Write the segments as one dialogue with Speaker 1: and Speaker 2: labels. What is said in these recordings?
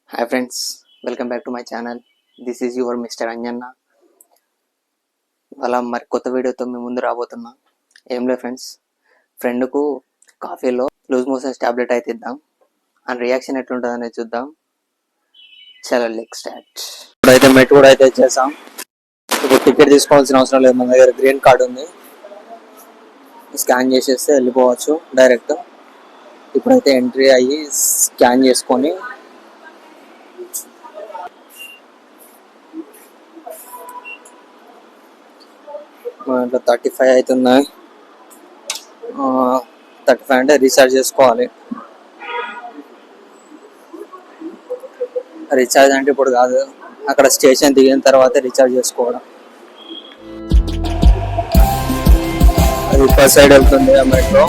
Speaker 1: Hi friends, welcome back to my channel. This is your Mr. Anjanna. అలా మరి కొత్త వీడియోతో మీ ముందు రాబోతున్నా. ఏం లేదు ఫ్రెండ్స్, ఫ్రెండ్కు కాఫీలో లూజ్ మోషన్స్ టాబ్లెట్ అయితే ఇద్దాం. అండ్ రియాక్షన్ ఎట్లుంటుంది అనేది చూద్దాం. చలో లెట్స్ స్టార్ట్. ఇప్పుడైతే మెట్ కూడా అయితే ఇచ్చేసాం. ఇప్పుడు టికెట్ తీసుకోవాల్సిన అవసరం లేదు, మన దగ్గర గ్రీన్ కార్డ్ ఉంది. స్కాన్ చేసేస్తే వెళ్ళిపోవచ్చు డైరెక్ట్. ఇప్పుడైతే ఎంట్రీ అయ్యి స్కాన్ చేసుకొని ఇట్లా 35 అవుతున్నాయి. 35 అంటే రీఛార్జ్ చేసుకోవాలి. రీఛార్జ్ అంటే ఇప్పుడు కాదు, అక్కడ స్టేషన్ దిగిన తర్వాత రీఛార్జ్ చేసుకోవడం. అది ఇప్పటి సైడ్ వెళ్తుంది ఆ మెట్రో.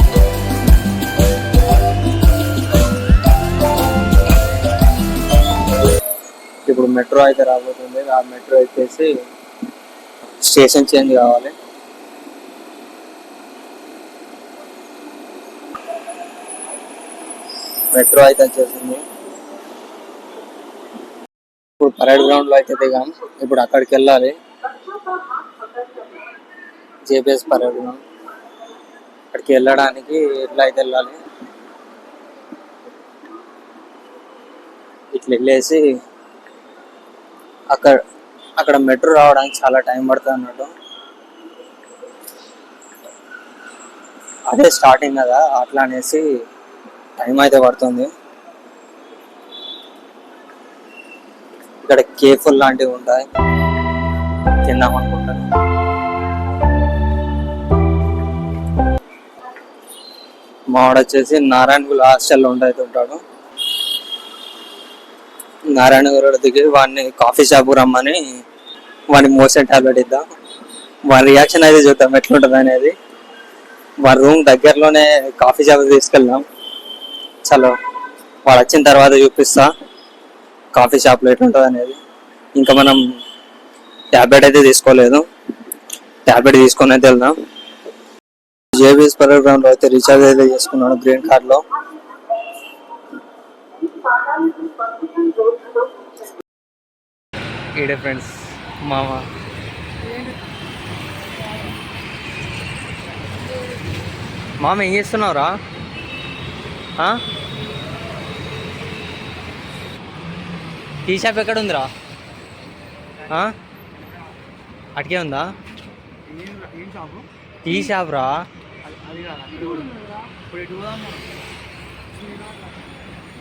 Speaker 1: ఇప్పుడు మెట్రో అయితే రాబోతుంది. ఆ మెట్రో ఎక్కేసి స్టేషన్ చేంజ్ కావాలి. మెట్రో అయితే వచ్చేసింది. ఇప్పుడు పరేడ్ గ్రౌండ్ లో అయితే దిగాం. ఇప్పుడు అక్కడికి వెళ్ళాలి, జేపీఎస్ పరేడ్ గ్రౌండ్. అక్కడికి వెళ్ళడానికి ఎట్లా అయితే వెళ్ళాలి, ఇట్లా వెళ్ళేసి అక్కడ మెట్రో రావడానికి చాలా టైం పడుతుంది అన్నట్టు. అదే స్టార్టింగ్ కదా, అట్లా అనేసి టైం అయితే పడుతుంది. ఇక్కడ కేఫుల్ లాంటివి ఉంటాయి, తిందాం అనుకుంటాను. మావాడు వచ్చేసి నారాయణగూడ హాస్టల్లో ఉంటాడు. నారాయణగూడ దిగి వాడిని కాఫీ షాప్ రమ్మని వాడిని మోషన్ టాబ్లెట్ ఇద్దాం. వాడి రియాక్షన్ అయితే చూద్దాం ఎట్లుంటుంది అనేది. వాడి రూమ్ దగ్గరలోనే కాఫీ షాప్ తీసుకెళ్దాం. చలో, వాడు వచ్చిన తర్వాత చూపిస్తా కాఫీ షాప్లో ఎట్లుంటుంది అనేది. ఇంకా మనం ట్యాబ్లెట్ అయితే తీసుకోలేదు, ట్యాబ్లెట్ తీసుకొని అయితే వెళ్దాం. జేబీఎస్ పరేడ్ గ్రౌండ్ లో అయితే రీఛార్జ్ అయితే చేసుకున్నాడు గ్రీన్ కార్డ్ లో. ఈడే ఫ్రెండ్స్ మామ ఏం చేస్తున్నావురా? టీ షాప్ ఎక్కడ ఉందిరా? అటుకే ఉందా టీ షాప్ రా?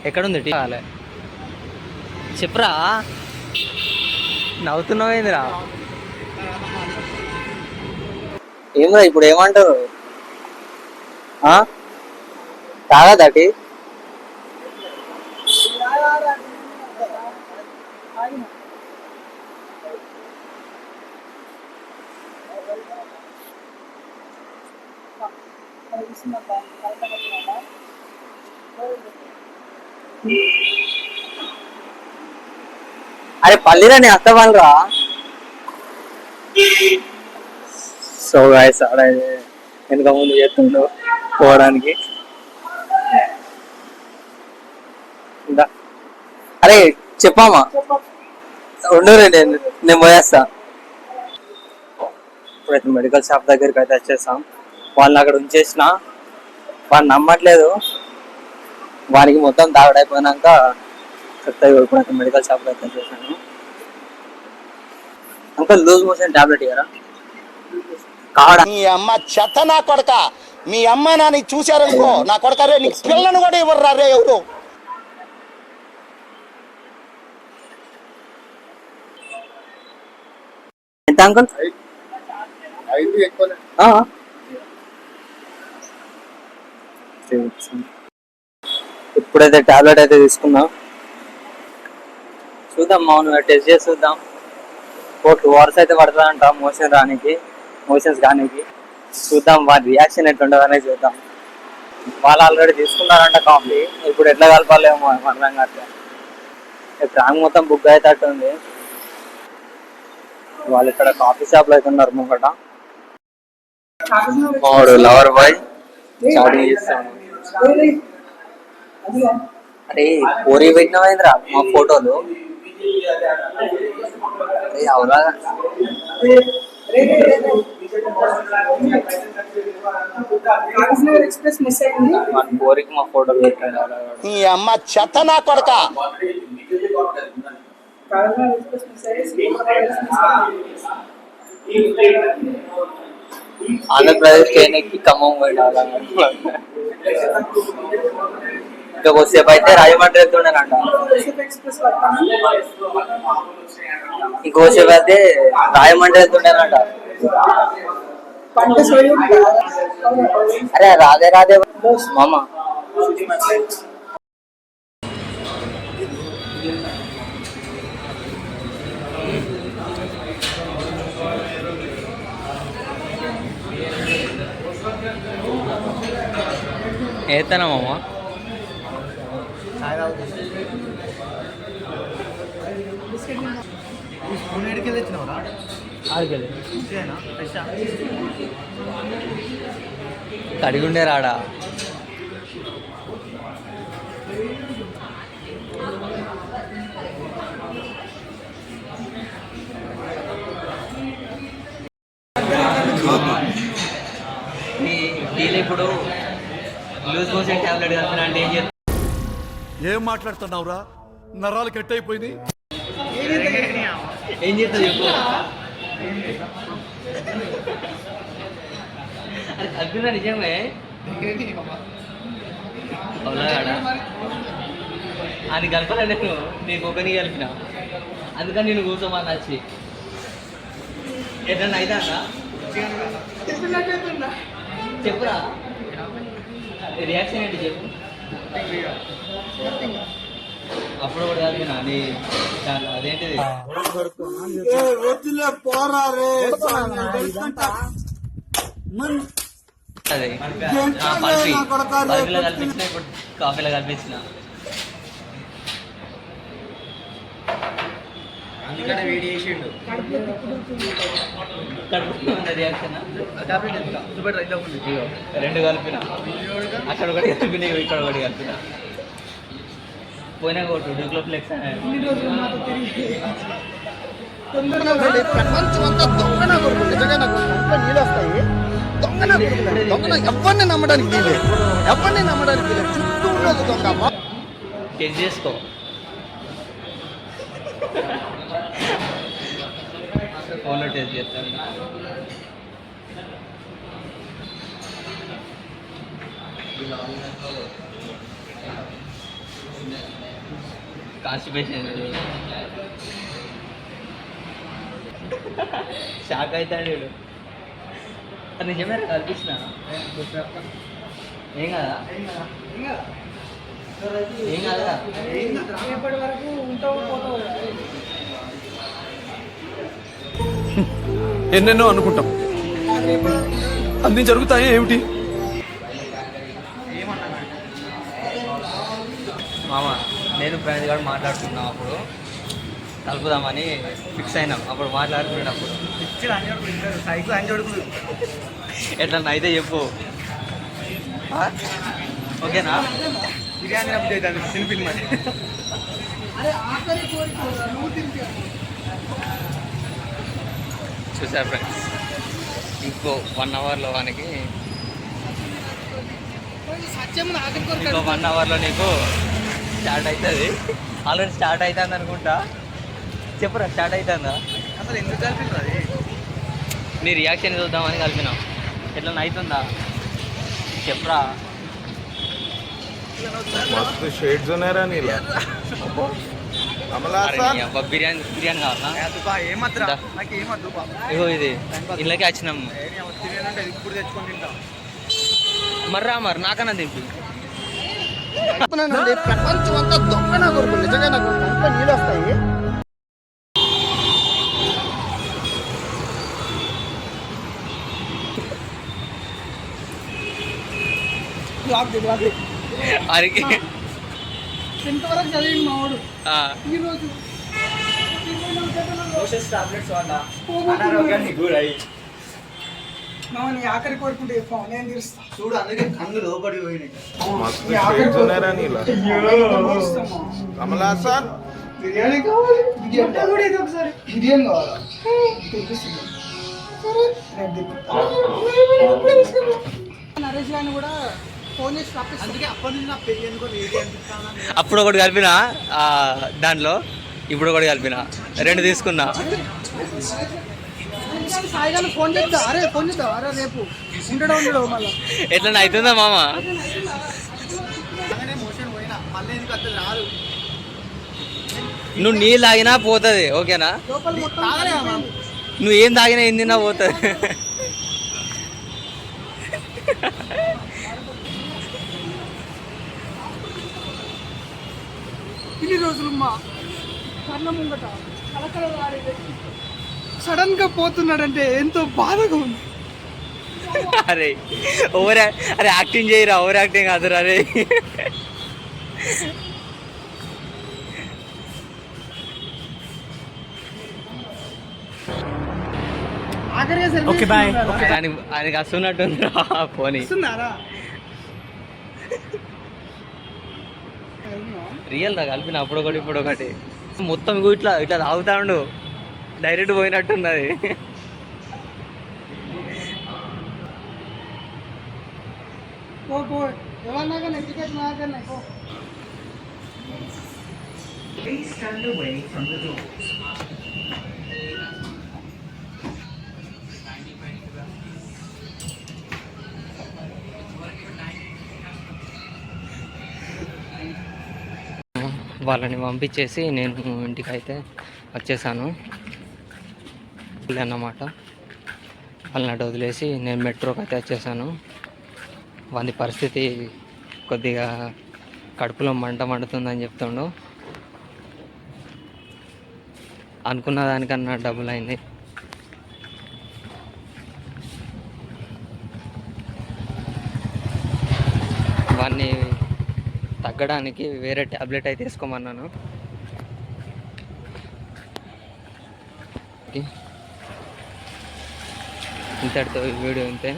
Speaker 1: ఎక్కడుంది టీ? కాలే చెప్పురా, నవ్వుతున్నావేందిరా? ఏమరా ఇప్పుడు ఏమంటారు? తాగదా టీ? అరే పల్లిరా, నీ అత్త వాళ్ళరా. సో గాయస్, ఆడ వెనక ముందు చేస్తుండో పోవడానికి. అరే చెప్పామా, ఉండరు, నేను పోయేస్తా. ఇప్పుడైతే మెడికల్ షాప్ దగ్గరికి అయితే వచ్చేసాం. వాళ్ళని అక్కడ ఉంచేసిన, వాడు నమ్మట్లేదు. వానికి మొత్తం తాగడైపోయినాక చెప్తాయి. ఇప్పుడైతే మెడికల్ షాప్లో అయితే వచ్చేసాను. అంకల్ లూజ్ మోషన్ టాబ్లెట్ ఇయ్యరా? కాడ
Speaker 2: మీ అమ్మ చెత్త నా కొడక, మీ అమ్మ నాని చూశారనుకో నా కొడక, రే నీకు పిల్లను కూడా ఇవ్వరు రే ఎవరు.
Speaker 1: ఎంత అంకుల్? ఇప్పుడైతే టాబ్లెట్ అయితే తీసుకున్నాం. చూద్దాం, మౌను టెస్ట్ చేసి చూద్దాం. 2 hours అయితే పడుతుందంట మోషన్స్ కానీకి. చూద్దాం వాడి రియాక్షన్ ఎట్లుంటుంది అనేది చూద్దాం. వాళ్ళు ఆల్రెడీ తీసుకున్నారంట కాఫీ, ఇప్పుడు ఎట్లా కలపాలేమో అర్థం కావట్లే. ట్యాంక్ మొత్తం బుక్ అయితే ఉంది. వాళ్ళు ఇక్కడ కాఫీ షాప్ లో అయితే ఉన్నారు ముంగట. లవర్ బాయ్ చాటింగ్ చేస్తాను. అరే ఊరి పెట్టినవేంద్రా మా ఫోటోలు. అరే అవునా
Speaker 3: కాకినాడ ఎక్స్ప్రెస్ మిస్ అయింది.
Speaker 1: మన ఊరికి మా ఫోటోలు పెట్టాడు.
Speaker 2: నీ అమ్మ చెత్త నా కొడక.
Speaker 3: కాకినాడ ఎక్స్ప్రెస్ మిస్ అయ్యి శ్రీకాకుళం ఎక్స్ప్రెస్
Speaker 1: ఆంధ్రప్రదేశ్ ట్రైన్ ఎక్కి ఖమ్మం పోయినా. ఇంకా కొద్దిసేపు అయితే రాజమండ్రి వెళ్తుండేనంట.
Speaker 3: ఎక్స్ప్రెస్ వస్తాను.
Speaker 1: ఇంకోసేపు అయితే రాజమండ్రి వెళ్తుండేనంట.
Speaker 3: పంట సోయం
Speaker 1: అరే రాధే రాధే మామ. ఏతనా మామ కడిగుండే రాడా. ఇప్పుడు లూజ్ మోషన్ టాబ్లెట్ కలిపిన అంటే ఏం చేస్తా?
Speaker 4: ఏం మాట్లాడుతున్నావురా? నరాలు కట్ అయిపోయింది.
Speaker 1: ఏం చేస్తా చెప్పు. అది కలిపిన నిజమే అవునాడా? అది కలపలే నేను, నీకు ఒకని కలిపిన. అందుకని నేను కూర్చోమని వచ్చి ఏదన్నా అయితే చెప్పురా. రియాక్షన్ ఏంటి చెప్పు. అప్పుడు కూడా కలిపిన నీ అదేంటిది అదే పల్పిలో కల్పించిన, ఇప్పుడు కాఫీలో కల్పించిన. అందుకనే వేడి చేసిండు. రియాక్షన్ రెండు కలిపిన, అక్కడ ఒకటి కలిపిన, ఇక్కడ ఒకటి కలిపిన. పోయినా కొట్టు డూక్లోఫ్లెక్స్
Speaker 2: ప్రపంచం అంతా దొంగ నా కొడుకు. నిజంగా నాకు నీళ్ళు వస్తాయి. దొంగ నా కొడుకు. దొంగ ఎవరిని నమ్మడానికి వీలే, ఎవరిని నమ్మడానికి వీలే. చుట్టూ ఉన్నది దొంగ.
Speaker 1: టెస్ట్ చేసుకో. ఫోన్లో టెస్ట్ చేస్తాను. కాన్స్టిపేషన్ షాక్ అవుతాడు వీడు. నిజమే కల్పించిన. ఏం కదా ఏం కదా
Speaker 3: రేపటి వరకు ఉంటావు పోతావు.
Speaker 4: ఎన్నెన్నో అనుకుంటాం, అన్ని జరుగుతాయి ఏమిటి?
Speaker 1: మామ నేను ప్రణీత్ గారు మాట్లాడుతున్నాం, అప్పుడు కలుపుదామని ఫిక్స్ అయినాం. అప్పుడు మాట్లాడుతున్నప్పుడు ఎట్లా అయితే చెప్పు. ఓకేనా? బిర్యానీ తినిపింది మరి. చూసారు ఫ్రెండ్స్, ఇంకో 1 అవర్లో వానికి, ఇంకో 1 అవర్లో నీకు స్టార్ట్ అవుతుంది. ఆల్రెడీ స్టార్ట్ అవుతుంది అనుకుంటా. చెప్పురా, స్టార్ట్ అవుతుందా? అసలు ఎందుకు కలిపినా? అది నీ రియాక్షన్ చూద్దామని కలిపినాం. ఎట్లా అవుతుందా చెప్పురా.
Speaker 5: मस्त शेड्स ఉన్నారా నీలా
Speaker 1: బిర్యానీ బిర్యానీ కావాలా? ఇగో ఇది ఇళ్ళకి వచ్చినాం. మర్రా మరి నాకన్నా తింటు.
Speaker 2: ప్రపంచం అంతా దొంగ నా కొడుకు. నిజంగా నాకు అంతా నీళ్ళు వస్తాయి.
Speaker 1: అరికి
Speaker 3: ఇంతవరకు చదివింది మా వాడు. ఈరోజు
Speaker 1: టాబ్లెట్స్ వల్ల అనారోగ్యానికి గురై
Speaker 3: మామ నీ ఆఖరి కోరుకుంటే చెప్పాము నేను తీరుస్తా.
Speaker 2: చూడు అందుకే కళ్ళు లోపడి పోయినాయి.
Speaker 5: మస్తు షేడ్స్ ఉన్నారా నీలా
Speaker 3: తీరుస్తాము.
Speaker 5: కమలా సార్
Speaker 2: బిర్యానీ కావాలి.
Speaker 3: మొత్తం కూడా ఇది ఒకసారి
Speaker 2: బిర్యానీ కావాలా?
Speaker 3: తెప్పిస్తుంది. నరేష్ గారిని కూడా ఫోన్ చేసి రప్పిస్తాను.
Speaker 2: అందుకే అప్పటి నుంచి నా పెళ్లి ఎందుకో వేడి అనిపిస్తాను.
Speaker 1: అప్పుడు ఒకటి కలిపిన దాంట్లో, ఇప్పుడు ఒకటి కలిపిన, 2 తీసుకున్నా.
Speaker 3: సాయి గారిని ఫోన్ చేద్దా? అరే ఫోన్ చేద్దా? అరే రేపు ఉండడం మళ్ళీ
Speaker 1: ఎట్లా అవుతుందా మామ?
Speaker 2: మోషన్ పోయినా మళ్ళీ ఎందుకు అత్తది రాదు.
Speaker 1: నువ్వు నీళ్ళు తాగినా పోతుంది, ఓకేనా?
Speaker 3: లోపల మొత్తం
Speaker 2: తాగలేమా మనం?
Speaker 1: నువ్వు ఏం తాగినా ఏం తిన్నా పోతుంది.
Speaker 3: ఇన్ని రోజులు మా కర్ణ ముంగట కలకల సడన్ గా పోతున్నాడంటే ఎంతో బాధగా ఉంది.
Speaker 1: అరే అరే యాక్టింగ్ చేయరా, ఓవర్ యాక్టింగ్ కాదు అరే. ఆయనకి వస్తున్నట్టుందిరా పోనీ.
Speaker 3: వస్తున్నారా?
Speaker 1: రియల్ రా కలిపిన అప్పుడు ఒకటి ఇప్పుడు ఒకటి మొత్తం ఇట్లా ఇట్లా తాగుతా ఉండు, డైరెక్ట్ పోయినట్టున్నది.
Speaker 3: పో ఎవరన్నా కానీ టికెట్ మాకన్నా పో.
Speaker 1: వాళ్ళని పంపించేసి నేను ఇంటికి అయితే వచ్చేసాను అన్నమాట. వాళ్ళని అటు వదిలేసి నేను మెట్రోకి అయితే వచ్చేసాను. వాని పరిస్థితి కొద్దిగా కడుపులో మండుతుందని చెప్తుండు. అనుకున్న దానికన్నా డబుల్ అయింది. వాన్ని తగ్గడానికి వేరే ట్యాబ్లెట్ అయితే వేసుకోమన్నాను. ఇంతటితో ఈ వీడియో ఇంతే.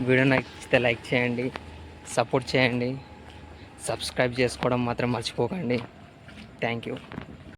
Speaker 1: వీడియో నచ్చితే లైక్ చేయండి, సపోర్ట్ చేయండి, సబ్స్క్రైబ్ చేసుకోవడం మాత్రం మర్చిపోకండి. Thank you.